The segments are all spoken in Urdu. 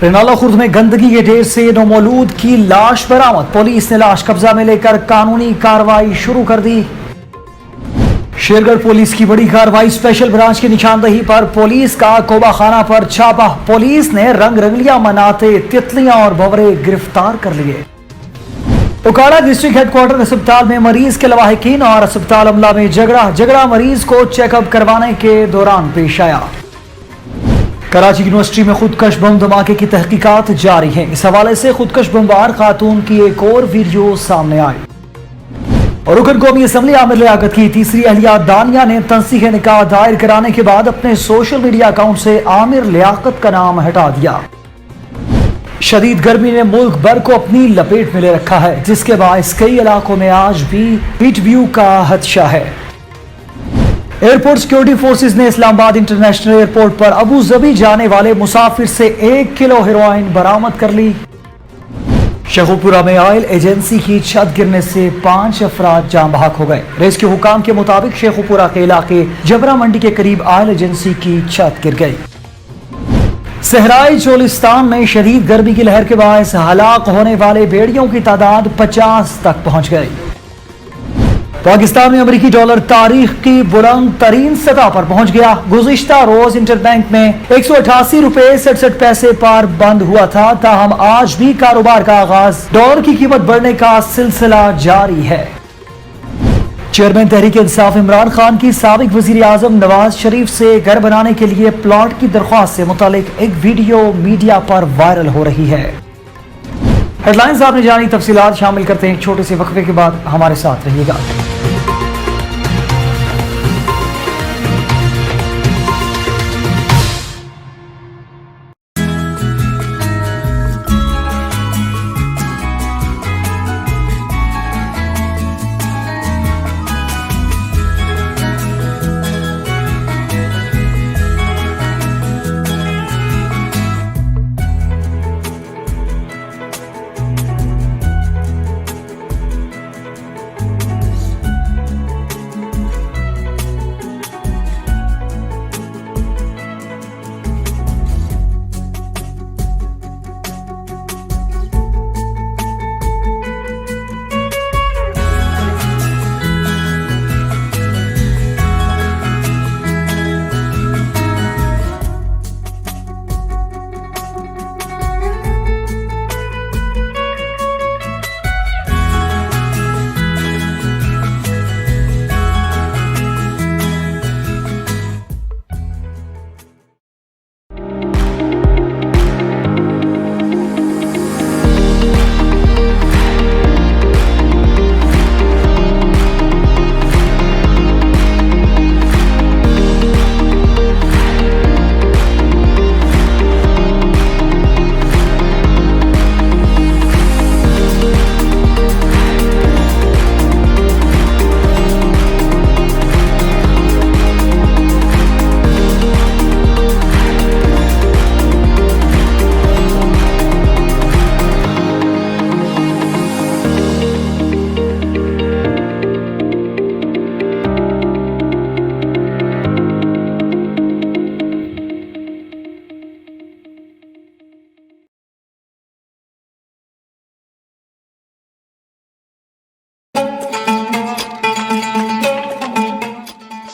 رینالا خورد میں گندگی کے ڈھیر سے نومولود کی لاش برآمد، پولیس نے لاش قبضہ میں لے کر قانونی کارروائی شروع کر دی۔ شیرگڑھ پولیس کی بڑی کارروائی، اسپیشل برانچ کی نشاندہی پر پولیس کا کوبہ خانہ پر چھاپا، پولیس نے رنگ رنگلیاں مناتے تتلیاں اور بھنورے گرفتار کر لیے۔ اکاڑا ڈسٹرکٹ ہیڈ کوارٹر اسپتال میں مریض کے لواحقین اور اسپتال عملہ میں جھگڑا مریض کو چیک اپ کروانے کے دوران پیش آیا۔ کراچی یونیورسٹی میں خودکش بم دھماکے کی تحقیقات جاری ہیں، اس حوالے سے خودکش بمبار خاتون کی ایک اور ویڈیو سامنے آئی۔ اور رکن قومی اسمبلی عامر لیاقت کی تیسری اہلیہ دانیہ نے تنسیخ نکاح دائر کرانے کے بعد اپنے سوشل میڈیا اکاؤنٹ سے عامر لیاقت کا نام ہٹا دیا۔ شدید گرمی نے ملک بھر کو اپنی لپیٹ میں لے رکھا ہے، جس کے باعث کئی علاقوں میں آج بھی ہیٹ ویو کا خدشہ ہے۔ ایئرپورٹ سیکورٹی فورسز نے اسلام آباد انٹرنیشنل ایئرپورٹ پر ابوظبی جانے والے مسافر سے 1 کلو ہیروئن برآمد کر لی۔ شیخو پورہ میں آئل ایجنسی کی چھت گرنے سے 5 افراد جاں بحق ہو گئے۔ ریسکیو حکام کے مطابق شیخو پورہ کے علاقے جبرا منڈی کے قریب آئل ایجنسی کی چھت گر گئی۔ صحرائی چولستان میں شدید گرمی کی لہر کے باعث ہلاک ہونے والے بھیڑیوں کی تعداد 50 تک پہنچ گئی۔ پاکستان میں امریکی ڈالر تاریخ کی بلند ترین سطح پر پہنچ گیا۔ گزشتہ روز انٹر بینک میں 188 روپے 67 پیسے پر بند ہوا تھا، تاہم آج بھی کاروبار کا آغاز، ڈالر کی قیمت بڑھنے کا سلسلہ جاری ہے۔ چیئرمین تحریک انصاف عمران خان کی سابق وزیر اعظم نواز شریف سے گھر بنانے کے لیے پلاٹ کی درخواست سے متعلق ایک ویڈیو میڈیا پر وائرل ہو رہی ہے۔ ہیڈ لائنز آپ نے جانی، تفصیلات شامل کرتے ہیں ایک چھوٹے سے وقفے کے بعد، ہمارے ساتھ رہیے گا۔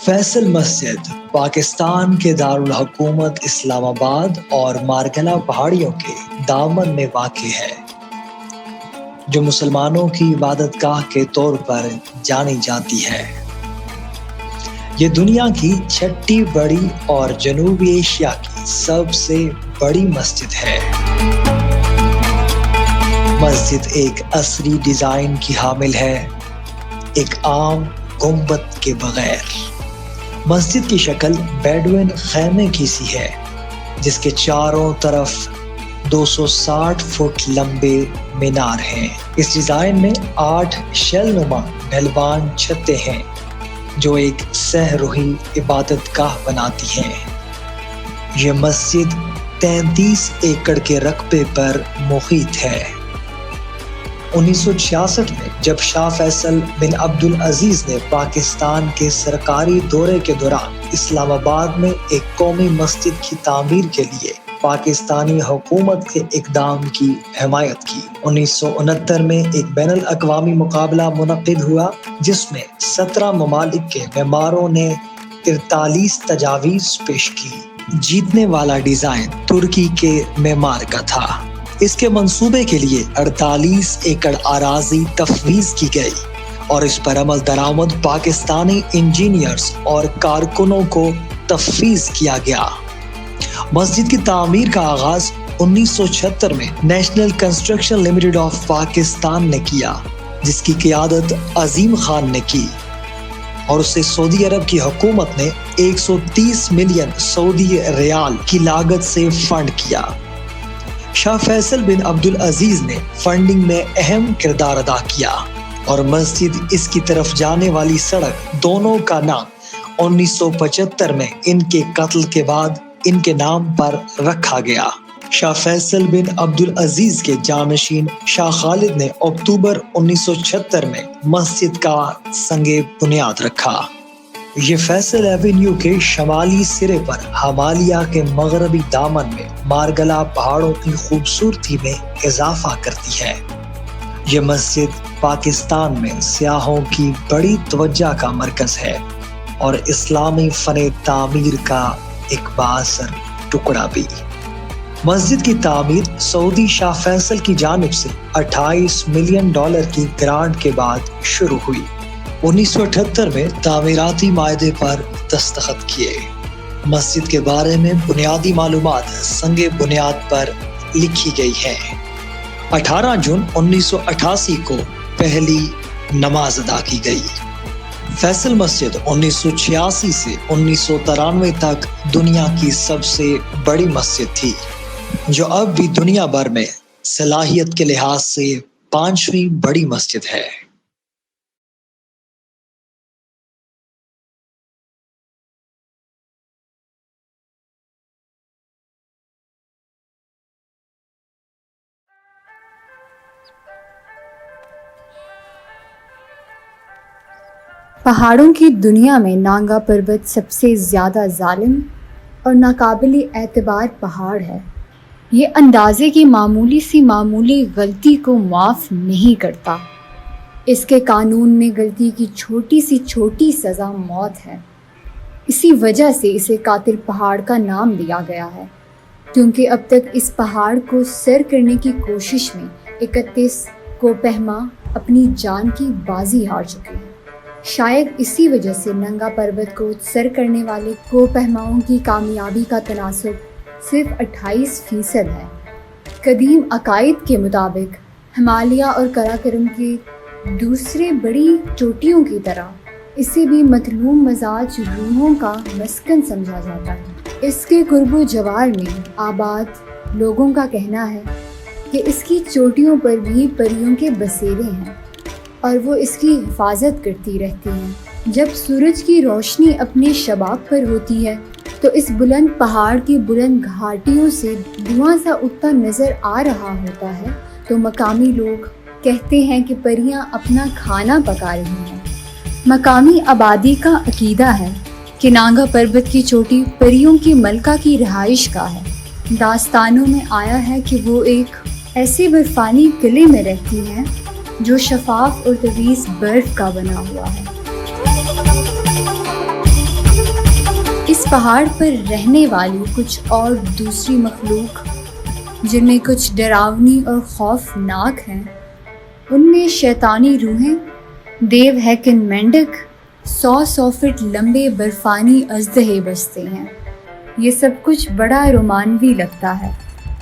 فیصل مسجد پاکستان کے دارالحکومت اسلام آباد اور مارکلا پہاڑیوں کے دامن میں واقع ہے، جو مسلمانوں کی عبادت گاہ کے طور پر جانی جاتی ہے۔ یہ دنیا کی 6ٹھی بڑی اور جنوبی ایشیا کی سب سے بڑی مسجد ہے۔ مسجد ایک عصری ڈیزائن کی حامل ہے، ایک عام گنبد کے بغیر۔ مسجد کی شکل بیڈوین خیمے کی سی ہے، جس کے چاروں طرف 260 فٹ لمبے مینار ہیں۔ اس ڈیزائن میں 8 شیل نما ڈھلوان چھتیں ہیں، جو ایک سہ رخی عبادت گاہ بناتی ہیں۔ یہ مسجد 33 ایکڑ کے رقبے پر محیط ہے۔ 1966 میں جب شاہ فیصل بن عبدالعزیز نے پاکستان کے سرکاری دورے کے دوران اسلام آباد میں ایک قومی مسجد کی تعمیر کے لیے پاکستانی حکومت کے اقدام کی حمایت کی۔ 1969 میں ایک بین الاقوامی مقابلہ منعقد ہوا جس میں 17 ممالک کے معماروں نے 43 تجاویز پیش کی۔ جیتنے والا ڈیزائن ترکی کے معمار کا تھا۔ اس کے منصوبے کے لیے 48 ایکڑ اراضی تفویض کی گئی اور اس پر عمل درآمد پاکستانی انجینئرز اور کارکنوں کو تفویض کیا گیا۔ مسجد کی تعمیر کا آغاز 1976 میں national construction limited of Pakistan نے کیا، جس کی قیادت عظیم خان نے کی، اور اسے سعودی عرب کی حکومت نے 130 ملین سعودی ریال کی لاگت سے فنڈ کیا۔ شاہ فیصل بن عبدالعزیز نے فنڈنگ میں اہم کردار ادا کیا اور مسجد اس کی طرف جانے والی سڑک دونوں کا نام 1975 میں ان کے قتل کے بعد ان کے نام پر رکھا گیا۔ شاہ فیصل بن عبدالعزیز کے جانشین شاہ خالد نے اکتوبر 1976 میں مسجد کا سنگ بنیاد رکھا۔ یہ فیصل ایونیو کے شمالی سرے پر ہمالیہ کے مغربی دامن میں مارگلا پہاڑوں کی خوبصورتی میں اضافہ کرتی ہے۔ یہ مسجد پاکستان میں سیاحوں کی بڑی توجہ کا مرکز ہے اور اسلامی فن تعمیر کا ایک بااثر ٹکڑا بھی۔ مسجد کی تعمیر سعودی شاہ فیصل کی جانب سے 28 ملین ڈالر کی گرانٹ کے بعد شروع ہوئی۔ 1978 میں تعمیراتی معاہدے پر دستخط کیے۔ مسجد کے بارے میں بنیادی معلومات سنگ بنیاد پر لکھی گئی ہیں۔ 18 جون 1988 کو پہلی نماز ادا کی گئی۔ فیصل مسجد 1986 سے 1993 تک دنیا کی سب سے بڑی مسجد تھی، جو اب بھی دنیا بھر میں صلاحیت کے لحاظ سے 5ویں بڑی مسجد ہے۔ پہاڑوں کی دنیا میں نانگا پروت سب سے زیادہ ظالم اور ناقابل اعتبار پہاڑ ہے۔ یہ اندازے کی معمولی غلطی کو معاف نہیں کرتا۔ اس کے قانون میں غلطی کی چھوٹی سزا موت ہے۔ اسی وجہ سے اسے قاتل پہاڑ کا نام دیا گیا ہے، کیونکہ اب تک اس پہاڑ کو سر کرنے کی کوشش میں 31 کوپہما اپنی جان کی بازی ہار چکے ہیں۔ شاید اسی وجہ سے ننگا پروت کو سر کرنے والے کوپہماؤں کی کامیابی کا تناسب صرف 28% ہے۔ قدیم عقائد کے مطابق ہمالیہ اور قراقرم کے دوسرے بڑی چوٹیوں کی طرح اسے بھی مظلوم مزاج روحوں کا مسکن سمجھا جاتا ہے۔ اس کے قرب و جوار میں آباد لوگوں کا کہنا ہے کہ اس کی چوٹیوں پر بھی پریوں کے بسیرے ہیں اور وہ اس کی حفاظت کرتی رہتی ہیں۔ جب سورج کی روشنی اپنے شباب پر ہوتی ہے تو اس بلند پہاڑ کی بلند گھاٹیوں سے دھواں سا اٹھتا نظر آ رہا ہوتا ہے تو مقامی لوگ کہتے ہیں کہ پریاں اپنا کھانا پکا رہی ہیں۔ مقامی آبادی کا عقیدہ ہے کہ نانگا پروت کی چوٹی پریوں کی ملکہ کی رہائش گاہ ہے۔ داستانوں میں آیا ہے کہ وہ ایک ایسے برفانی قلعے میں رہتی ہیں جو شفاف اور طویل برف کا بنا ہوا ہے۔ اس پہاڑ پر رہنے والی کچھ اور دوسری مخلوق جن میں کچھ ڈراؤنی اور خوفناک ہیں، ان میں شیطانی روحیں، دیو ہیکن مینڈک، 100 فٹ لمبے برفانی اژدہے بستے ہیں۔ یہ سب کچھ بڑا رومانوی لگتا ہے،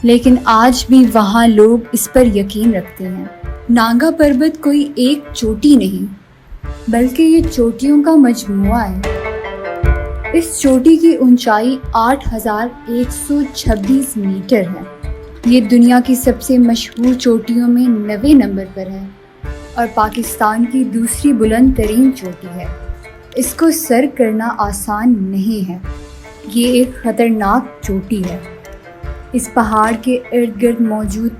لیکن آج بھی وہاں لوگ اس پر یقین رکھتے ہیں۔ نانگا پروت کوئی ایک چوٹی نہیں بلکہ یہ چوٹیوں کا مجموعہ ہے۔ اس چوٹی کی اونچائی 8126 میٹر ہے۔ یہ دنیا کی سب سے مشہور چوٹیوں میں 90 نمبر پر ہے اور پاکستان کی دوسری بلند ترین چوٹی ہے۔ اس کو سر کرنا آسان نہیں ہے۔ یہ ایک خطرناک چوٹی ہے۔ اس پہاڑ کے ارد گرد موجود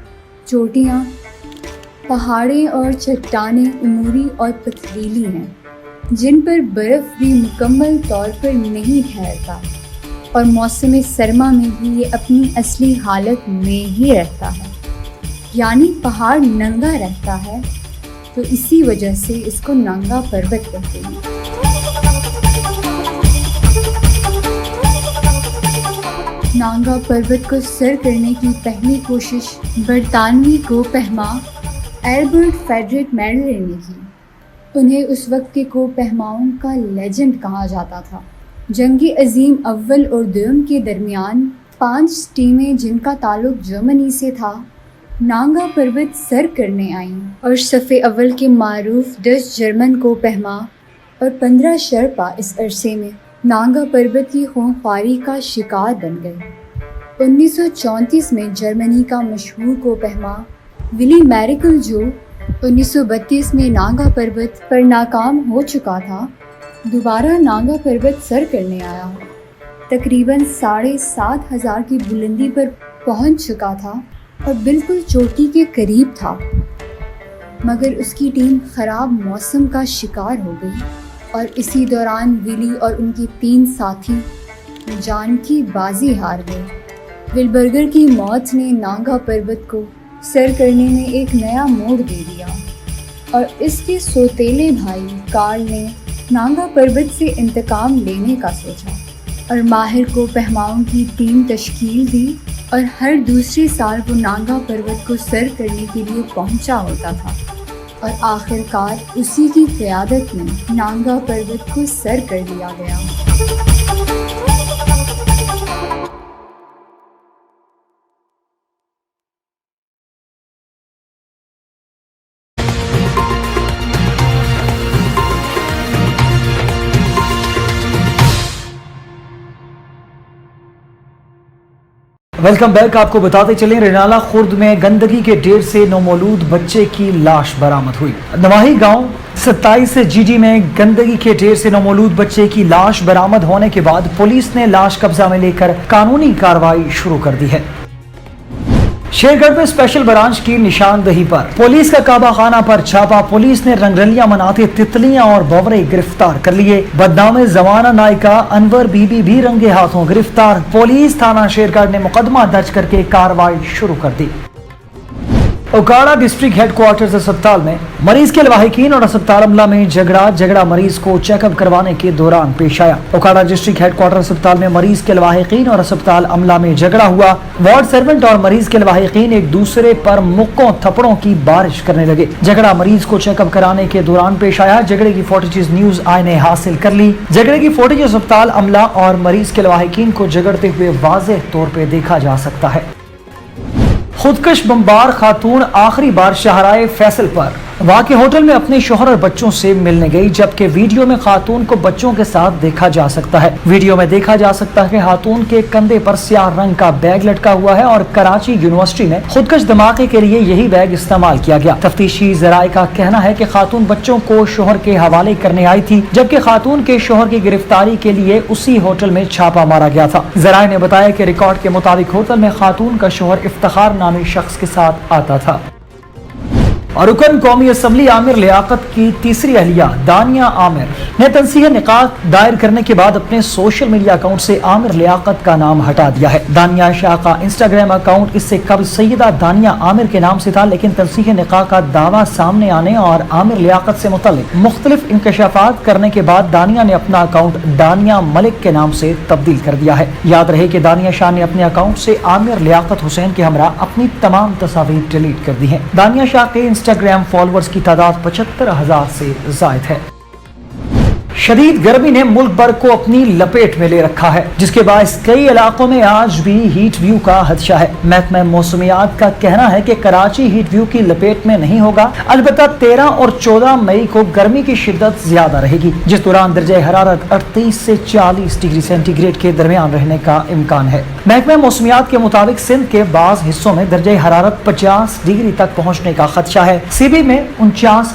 چوٹیاں، پہاڑیں اور چٹانیں عمودی اور پتھریلی ہیں، جن پر برف بھی مکمل طور پر نہیں ٹھہرتا۔ اور موسم سرما میں بھی یہ اپنی اصلی حالت میں ہی رہتا ہے، یعنی پہاڑ ننگا رہتا ہے، تو اسی وجہ سے اس کو ننگا پروت کہتے ہیں۔ نانگا پروت کو سر کرنے کی پہلی کوشش برطانوی کوہ پیما ایلبرٹ فیڈرک میڈلر نے کی۔ انہیں اس وقت کے کوہ پیماؤں کا لیجنڈ کہا جاتا تھا۔ جنگ عظیم اول اور دوم کے درمیان 5 ٹیمیں جن کا تعلق جرمنی سے تھا نانگا پروت سر کرنے آئیں اور صف اول کے معروف ڈچ جرمن کوہ پیما اور 15 شرپا اس عرصے میں نانگا پروت کی خونخواری کا شکار بن گئے۔ 1934 میں جرمنی کا مشہور کوہ پیما ولی میریکل جو 1932 میں نانگا پروت پر ناکام ہو چکا تھا، دوبارہ نانگا پروت سر کرنے آیا۔ تقریباً 7,500 کی بلندی پر پہنچ چکا تھا اور بالکل چوٹی کے قریب تھا، مگر اس کی ٹیم خراب موسم کا شکار ہو گئی اور اسی دوران ولی اور ان کی 3 ساتھی جان کی بازی ہار گئے۔ ولبرگر کی موت نے نانگا پروت کو سر کرنے میں ایک نیا موڑ دے دیا اور اس کے سوتیلے بھائی کارل نے نانگا پروت سے انتقام لینے کا سوچا اور ماہر کو پہماؤں کی ٹیم تشکیل دی اور ہر دوسرے سال وہ نانگا پروت کو سر کرنے کے لیے پہنچا ہوتا تھا اور آخر کار اسی کی قیادت میں نانگا پروت کو سر کر دیا گیا۔ Welcome back. آپ کو بتاتے چلیں رینالہ خورد میں گندگی کے ڈھیر سے نومولود بچے کی لاش برآمد ہوئی۔ نواحی گاؤں 27 جی میں گندگی کے ڈھیر سے نومولود بچے کی لاش برآمد ہونے کے بعد پولیس نے لاش قبضہ میں لے کر قانونی کارروائی شروع کر دی ہے۔ شیرگڑھ میں اسپیشل برانچ کی نشاندہی پر پولیس کا کعبہ خانہ پر چھاپا۔ پولیس نے رنگرلیاں مناتے تتلیاں اور بھونرے گرفتار کر لیے۔ بدنام زمانہ نائکہ انور بی بی بھی رنگے ہاتھوں گرفتار۔ پولیس تھانہ شیرگڑھ نے مقدمہ درج کر کے کارروائی شروع کر دی۔ اوکاڑا ڈسٹرکٹ ہیڈ کوارٹرز اسپتال میں مریض کے لواحقین اور اسپتال عملہ میں جھگڑا مریض کو چیک اپ کروانے کے دوران پیش آیا۔ اوکاڑا ڈسٹرکٹ ہیڈ کوارٹر اسپتال میں مریض کے لواحقین اور اسپتال عملہ میں جھگڑا ہوا۔ وارڈ سرونٹ اور مریض کے لواحقین ایک دوسرے پر مکوں تھپڑوں کی بارش کرنے لگے۔ جھگڑا مریض کو چیک اپ کرانے کے دوران پیش آیا۔ جھگڑے کی فوٹیجز نیوز آئی نے حاصل کر لی۔ جھگڑے کی فوٹیج اسپتال عملہ اور مریض کے لواحقین کو جھگڑتے ہوئے واضح طور پہ دیکھا جا سکتا ہے۔ خودکش بمبار خاتون آخری بار شاہراہ فیصل پر واقع ہوٹل میں اپنے شوہر اور بچوں سے ملنے گئی، جبکہ ویڈیو میں خاتون کو بچوں کے ساتھ دیکھا جا سکتا ہے۔ ویڈیو میں دیکھا جا سکتا ہے کہ خاتون کے کندھے پر سیاہ رنگ کا بیگ لٹکا ہوا ہے اور کراچی یونیورسٹی میں خودکش دھماکے کے لیے یہی بیگ استعمال کیا گیا۔ تفتیشی ذرائع کا کہنا ہے کہ خاتون بچوں کو شوہر کے حوالے کرنے آئی تھی، جبکہ خاتون کے شوہر کی گرفتاری کے لیے اسی ہوٹل میں چھاپا مارا گیا تھا۔ ذرائع نے بتایا کہ ریکارڈ کے مطابق ہوٹل میں خاتون کا شوہر افتخار نامی شخص کے ساتھ آتا تھا۔ اور رکن قومی اسمبلی عامر لیاقت کی تیسری اہلیہ دانیہ عامر نے تنصیح نکاح دائر کرنے کے بعد اپنے سوشل میڈیا اکاؤنٹ سے عامر لیاقت کا نام ہٹا دیا ہے۔ دانیہ شاہ کا انسٹاگرام اکاؤنٹ اس سے قبل سیدہ دانیہ عامر کے نام سے تھا، لیکن تنصیح نکاح کا دعویٰ سامنے آنے اور عامر لیاقت سے متعلق مختلف انکشافات کرنے کے بعد دانیہ نے اپنا اکاؤنٹ دانیہ ملک کے نام سے تبدیل کر دیا ہے۔ یاد رہے کہ دانیہ شاہ نے اپنے اکاؤنٹ سے عامر لیاقت حسین کے ہمراہ اپنی تمام تصاویر ڈیلیٹ کر دی ہیں۔ دانیہ شاہ کے انسٹاگرام فالوورز کی تعداد 75,000 سے زائد ہے۔ شدید گرمی نے ملک بھر کو اپنی لپیٹ میں لے رکھا ہے، جس کے باعث کئی علاقوں میں آج بھی ہیٹ ویو کا خدشہ ہے۔ محکمہ موسمیات کا کہنا ہے کہ کراچی ہیٹ ویو کی لپیٹ میں نہیں ہوگا، البتہ 13 اور 14 مئی کو گرمی کی شدت زیادہ رہے گی، جس دوران درجہ حرارت 38 سے 40 ڈگری سینٹی گریڈ کے درمیان رہنے کا امکان ہے۔ محکمہ موسمیات کے مطابق سندھ کے بعض حصوں میں درجہ حرارت 50 ڈگری تک پہنچنے کا خدشہ ہے۔ سی بی میں 49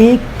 1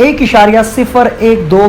1.012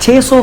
600